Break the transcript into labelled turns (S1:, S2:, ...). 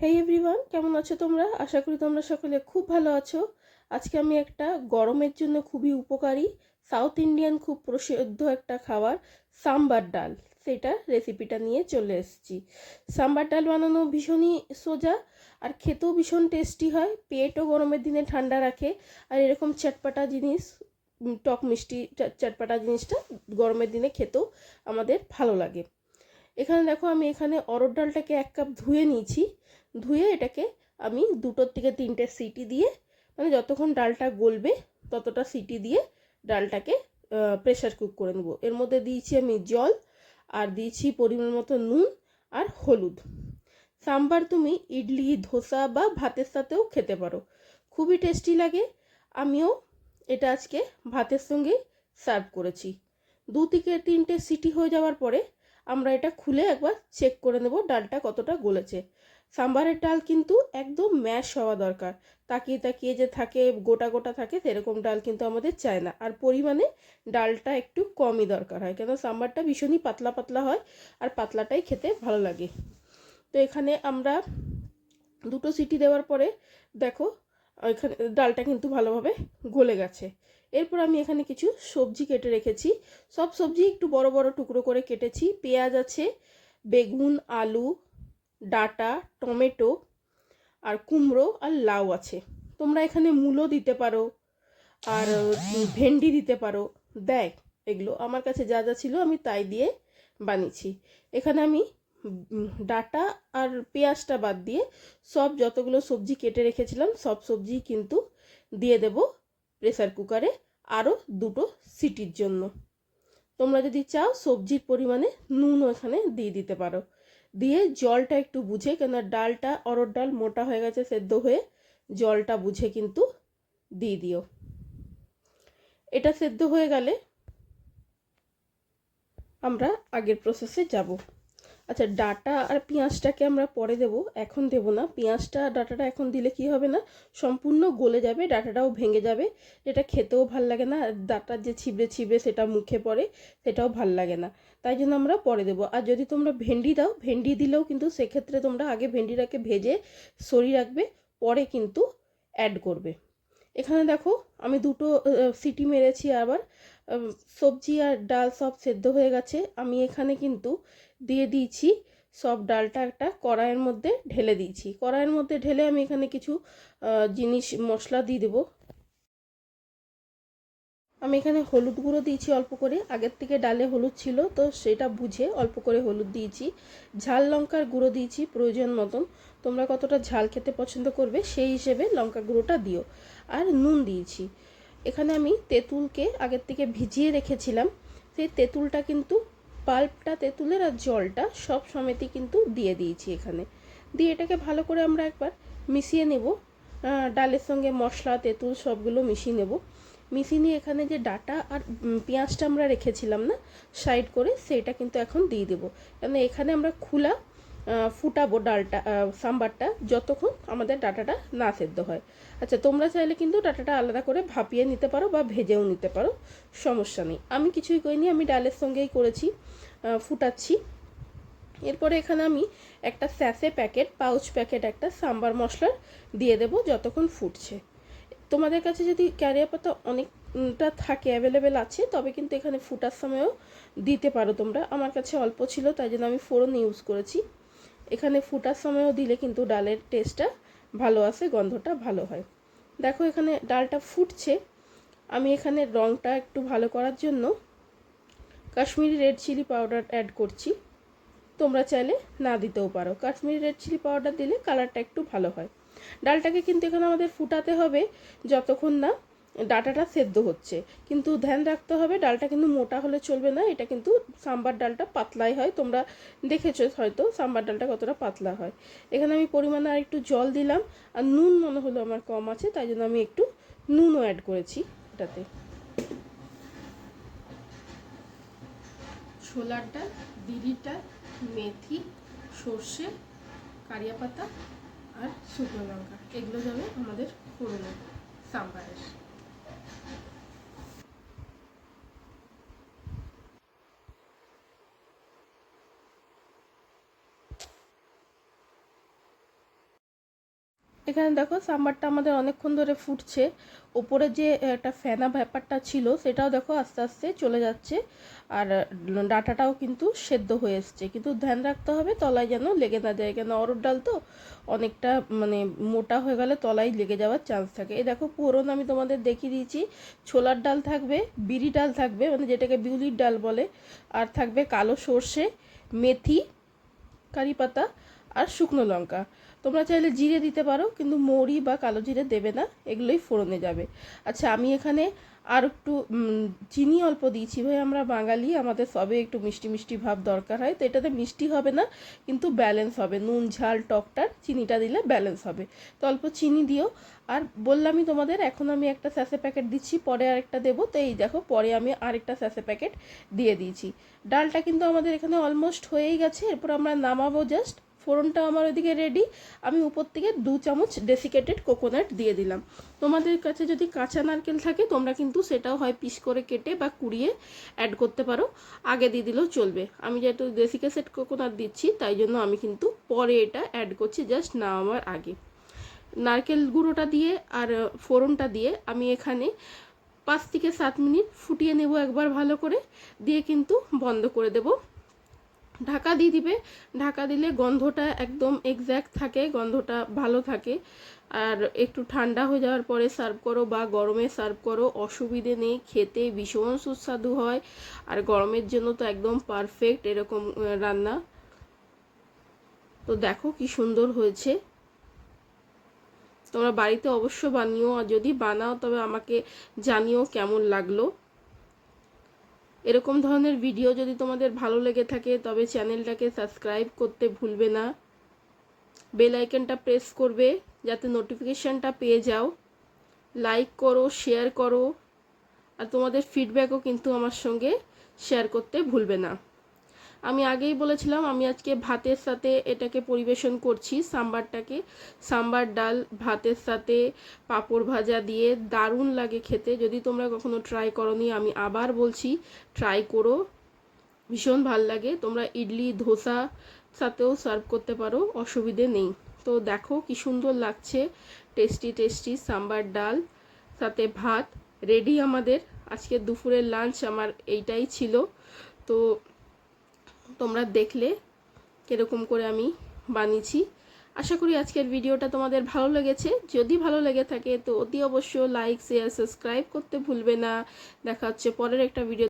S1: হেই everyone, কেমন আছো তোমরা? আশা করি তোমরা সকলে খুব ভালো আছো। আজকে আমি একটা গরমের জন্য খুবই উপকারী সাউথ ইন্ডিয়ান খুব প্রসিদ্ধ একটা খাবার সাম্বার ডাল, সেটা রেসিপিটা নিয়ে চলে এসেছি। সাম্বার ডাল বানানো ভীষণই সোজা আর খেতেও ভীষণ টেস্টি হয়, পেটও গরমের দিনে ঠান্ডা রাখে। আর এরকম চটপাটা জিনিস, টক মিষ্টি চটপাটা জিনিসটা গরমের দিনে খেতেও আমাদের ভালো লাগে। এখানে দেখো, আমি এখানে অরহর ডালটাকে 1 কাপ ধুয়ে নিয়েছি। ধুয়ে এটাকে আমি 2 থেকে 3টে সিটি দিয়ে, মানে যতক্ষণ ডালটা গলবে ততটা সিটি দিয়ে ডালটাকে প্রেসার কুক করে নেব। এর মধ্যে দিয়েছি আমি জল, আর দিয়েছি পরিমাণ মতো নুন আর হলুদ। সাম্বার তুমি ইডলি, ধোসা বা ভাতের সাথেও খেতে পারো, খুবই টেস্টি লাগে। আমিও এটা আজকে ভাতের সঙ্গে সার্ভ করেছি। 2 থেকে 3টে সিটি হয়ে যাওয়ার পরে আমরা এটা খুলে একবার চেক করে নেব ডালটা কতটা গলেছে। সাম্বারের ডাল কিন্তু একদম ম্যাশ হওয়া দরকার, তাকিয়ে তাকিয়ে যে থাকে, গোটা গোটা থাকে, সেরকম ডাল কিন্তু আমাদের চায় না। আর পরিমাণে ডালটা একটু কমই দরকার হয়, কেন সাম্বারটা ভীষণই পাতলা পাতলা হয় আর পাতলাটাই খেতে ভালো লাগে। তো এখানে আমরা 2টো সিটি দেওয়ার পরে দেখো এখানে ডালটা কিন্তু ভালোভাবে গলে গেছে। এরপর আমি এখানে কিছু সবজি কেটে রেখেছি। সব সবজি একটু বড় বড় টুকরো করে কেটেছি। পেঁয়াজ আছে, বেগুন, আলু, ডাঁটা, টমেটো, আর কুমড়ো আর লাউ আছে। তোমরা এখানে মূলো দিতে পারো, আর ভেন্ডি দিতে পারো। দেখ, এগুলো আমার কাছে যা যা ছিল আমি তাই দিয়ে বানিয়েছি। এখানে আমি ডাঁটা আর পেঁয়াজটা বাদ দিয়ে সব যতগুলো সবজি কেটে রেখেছিলাম সব সবজি কিন্তু দিয়ে দেব প্রেসার কুকারে আরও 2টো সিটির জন্য। তোমরা যদি চাও সবজির পরিমাণে নুনও এখানে দিয়ে দিতে পারো। দিয়ে জলটা একটু বুঝে, কেন ডালটা অরহর ডাল মোটা হয়ে গেছে সেদ্ধ হয়ে, জলটা বুঝে কিন্তু দিয়ে দিও। এটা সেদ্ধ হয়ে গেলে আমরা আগের প্রসেসে যাব। আচ্ছা, ডাঁটা আর পেঁয়াজটাকে আমরা পরে দেব, এখন দেব না। পেঁয়াজটা আর ডাঁটাটা এখন দিলে কি হবে না, সম্পূর্ণ গলে যাবে, ডাঁটাটাও ভেঙে যাবে, যেটা খেতেও ভাল লাগে না। আর ডাঁটার যে ছিবড়ে ছিবড়ে সেটা মুখে পড়ে, সেটাও ভাল লাগে না। তাই জন্য আমরা পরে দেব। আর যদি তোমরা ভেন্ডি দাও, ভেন্ডি দিলেও কিন্তু সেক্ষেত্রে তোমরা আগে ভেন্ডিটাকে ভেজে সরিয়ে রাখবে, পরে কিন্তু অ্যাড করবে। এখানে দেখো আমি 2টো সিটি মেরেছি। আবার সবজি আর ডাল সব সেদ্ধ হয়ে গেছে। আমি এখানে কিন্তু দিয়ে দিয়েছি সব ডালটা একটা কড়াইয়ের মধ্যে ঢেলে দিয়েছি। কড়াইয়ের মধ্যে ঢেলে আমি এখানে কিছু জিনিস মশলা দিয়ে দেবো। আমি এখানে হলুদ গুঁড়ো দিয়েছি অল্প করে, আগের থেকে ডালে হলুদ ছিল তো সেটা বুঝে অল্প করে হলুদ দিয়েছি। ঝাল লঙ্কার গুঁড়ো দিয়েছি প্রয়োজন মতন, তোমরা কতটা ঝাল খেতে পছন্দ করবে সেই হিসেবে লঙ্কা গুঁড়োটা দিও। আর নুন দিয়েছি। এখানে আমি তেঁতুলকে আগের থেকে ভিজিয়ে রেখেছিলাম, সেই তেঁতুলটা কিন্তু পাল্পটা তেঁতুলের আর জলটা সব সমেতই কিন্তু দিয়ে দিয়েছি এখানে। দিয়ে এটাকে ভালো করে আমরা একবার মিশিয়ে নেব। ডালের সঙ্গে মশলা তেঁতুল সবগুলো মিশিয়ে নেব। মিশিয়ে নিয়ে এখানে যে ডাঁটা আর পেঁয়াজটা আমরা রেখেছিলাম না সাইড করে, সেটা কিন্তু এখন দিয়ে দেবো। কারণ এখানে আমরা খোলা ফুটাবো ডালটা, সাম্বারটা, যতক্ষণ আমাদের ডাঁটাটা না সেদ্ধ হয়। আচ্ছা, তোমরা চাইলে কিন্তু ডাঁটাটা আলাদা করে ভাপিয়ে নিতে পারো বা ভেজেও নিতে পারো, সমস্যা নেই। আমি কিছুই করিনি, আমি ডালের সঙ্গেই করেছি, ফুটাচ্ছি। এরপরে এখানে আমি একটা স্যাশে প্যাকেট, পাউচ প্যাকেট একটা সাম্বার মশলার দিয়ে দেবো যতক্ষণ ফুটছে। তোমাদের কাছে যদি ক্যারিয়া পাতা অনেকটা থাকে, অ্যাভেলেবেল আছে, তবে কিন্তু এখানে ফুটার সময়ও দিতে পারো তোমরা। আমার কাছে অল্প ছিল তাই জন্য আমি ফোড়ন ইউজ করেছি। এখানে ফুটার সময়ও দিলে কিন্তু ডালের টেস্টটা ভালো আসে, গন্ধটা ভালো হয়। দেখো এখানে ডালটা ফুটছে। আমি এখানে রঙটা একটু ভালো করার জন্য Kashmiri red chilli powder add করছি। তোমরা চাইলে না দিতেও পারো, কাশ্মীরি রেড চিলি পাউডার দিলে কালারটা একটু ভালো হয়। ডালটাকে কিন্তু এখানে আমাদের ফুটাতে হবে যতক্ষণ না ডাঁটাটা সেদ্ধ হচ্ছে। কিন্তু ধ্যান রাখতে হবে ডালটা কিন্তু মোটা হলে চলবে না, এটা কিন্তু সাম্বার ডালটা পাতলাই হয়, তোমরা দেখেছো হয়তো সাম্বার ডালটা কতটা পাতলা হয়। এখানে আমি পরিমাণে আর একটু জল দিলাম, আর নুন মনে হলো আমার কম আছে তাই জন্য আমি একটু নুনও অ্যাড করেছি এটাতে। ছোলার ডাল, বিউলির ডাল, মেথি, সর্ষে, কারিয়া পাতা আর শুকনো লঙ্কা, এগুলো যাবে আমাদের ফোড়নে সাম্বারের। এখানে দেখো সাম্বারটা আমাদের অনেকক্ষণ ধরে ফুটছে, ওপরে যে একটা ফেনা ব্যাপারটা ছিল সেটাও দেখো আস্তে আস্তে চলে যাচ্ছে, আর ডাঁটাটাও কিন্তু সেদ্ধ হয়ে এসছে। কিন্তু ধ্যান রাখতে হবে তলায় যেন লেগে না যায়, কেন অরড় ডাল তো অনেকটা মানে মোটা হয়ে গেলে তলায় লেগে যাওয়ার চান্স থাকে। এই দেখো ফোড়ন আমি তোমাদের দেখিয়ে দিয়েছি, ছোলার ডাল থাকবে, বিরি ডাল থাকবে মানে যেটাকে বিউলির ডাল বলে, আর থাকবে কালো সর্ষে, মেথি, কারি পাতা আর শুকনো লঙ্কা। তোমরা চাইলে জিরে দিতে পারো, কিন্তু মৌরি বা কালো জিরে দেবে না, এগুলোই ফোড়নে যাবে। আচ্ছা আমি এখানে আর একটু চিনি অল্প দিয়েছি, ভাই আমরা বাঙালি, আমাদের সবে একটু মিষ্টি মিষ্টি ভাব দরকার হয়, তো এটাতে মিষ্টি হবে না কিন্তু ব্যালেন্স হবে, নুন ঝাল টকটার চিনিটা দিলে ব্যালেন্স হবে, তো অল্প চিনি দিও। আর বললামই তোমাদের এখন আমি একটা স্যাশে প্যাকেট দিচ্ছি, পরে আরেকটা দেবো, তো এই দেখো পরে আমি আরেকটা স্যাশে প্যাকেট দিয়ে দিয়েছি। ডালটা কিন্তু আমাদের এখানে অলমোস্ট হয়েই গেছে, এরপর আমরা নামাবো জাস্ট। ফোড়নটা আমার ওইদিকে রেডি, আমি উপর থেকে 2 চামচ ডেসিকেটেড কোকোনাট দিয়ে দিলাম। তোমাদের কাছে যদি কাঁচা নারকেল থাকে তোমরা কিন্তু সেটাও হয় পিস করে কেটে বা কুড়িয়ে অ্যাড করতে পারো, আগে দিয়ে দিলেও চলবে। আমি যেহেতু ডেসিকেটেড কোকোনাট দিচ্ছি তাই জন্য আমি কিন্তু পরে এটা অ্যাড করছি, জাস্ট নামাবার আগে। নারকেল গুঁড়োটা দিয়ে আর ফোড়নটা দিয়ে আমি এখানে 5 থেকে 7 মিনিট ফুটিয়ে নেব একবার ভালো করে, দিয়ে কিন্তু বন্ধ করে দেব। ঢাকা দিয়ে দিবে, ঢাকা দিলে গন্ধটা একদম এক্স্যাক্ট থাকে, গন্ধটা ভালো থাকে। আর একটু ঠান্ডা হয়ে যাওয়ার পরে সার্ভ করো বা গরমে সার্ভ করো, অসুবিধে নেই, খেতে ভীষণ সুস্বাদু হয়। আর গরমের জন্য তো একদম পারফেক্ট এরকম রান্না। তো দেখো কি সুন্দর হয়েছে, তোমরা বাড়িতে অবশ্য বানিও, আর যদি বানাও তবে আমাকে জানিও কেমন লাগলো। এরকম ধরনের ভিডিও যদি তোমাদের ভালো লেগে থাকে তবে চ্যানেলটাকে সাবস্ক্রাইব করতে ভুলবে না, বেল আইকনটা প্রেস করবে যাতে নোটিফিকেশানটা পেয়ে যাও, লাইক করো, শেয়ার করো, আর তোমাদের ফিডব্যাকও কিন্তু আমার সঙ্গে শেয়ার করতে ভুলবে না। আমি আগেই বলেছিলাম আমি আজকে ভাতের সাথে এটাকে পরিবেশন করছি, সাম্বারটাকে। সাম্বার ডাল ভাতের সাথে পাঁপড় ভাজা দিয়ে দারুণ লাগে খেতে। যদি তোমরা কখনো ট্রাই করোনি আমি আবার বলছি ট্রাই করো, ভীষণ ভাল লাগে। তোমরা ইডলি ধোসা সাথেও সার্ভ করতে পারো, অসুবিধে নেই। তো দেখো কি সুন্দর লাগছে, টেস্টি টেস্টি সাম্বার ডাল সাথে ভাত রেডি আমাদের। আজকে দুপুরের লাঞ্চ আমার এইটাই ছিল। তো তোমরা দেখলে কিরকম করে আমি বানিয়েছি। আশা করি আজকের ভিডিওটা তোমাদের ভালো লেগেছে। যদি ভালো লেগে থাকে তো অতি অবশ্যই লাইক শেয়ার সাবস্ক্রাইব করতে ভুলবে না। দেখা হচ্ছে পরের একটা ভিডিও।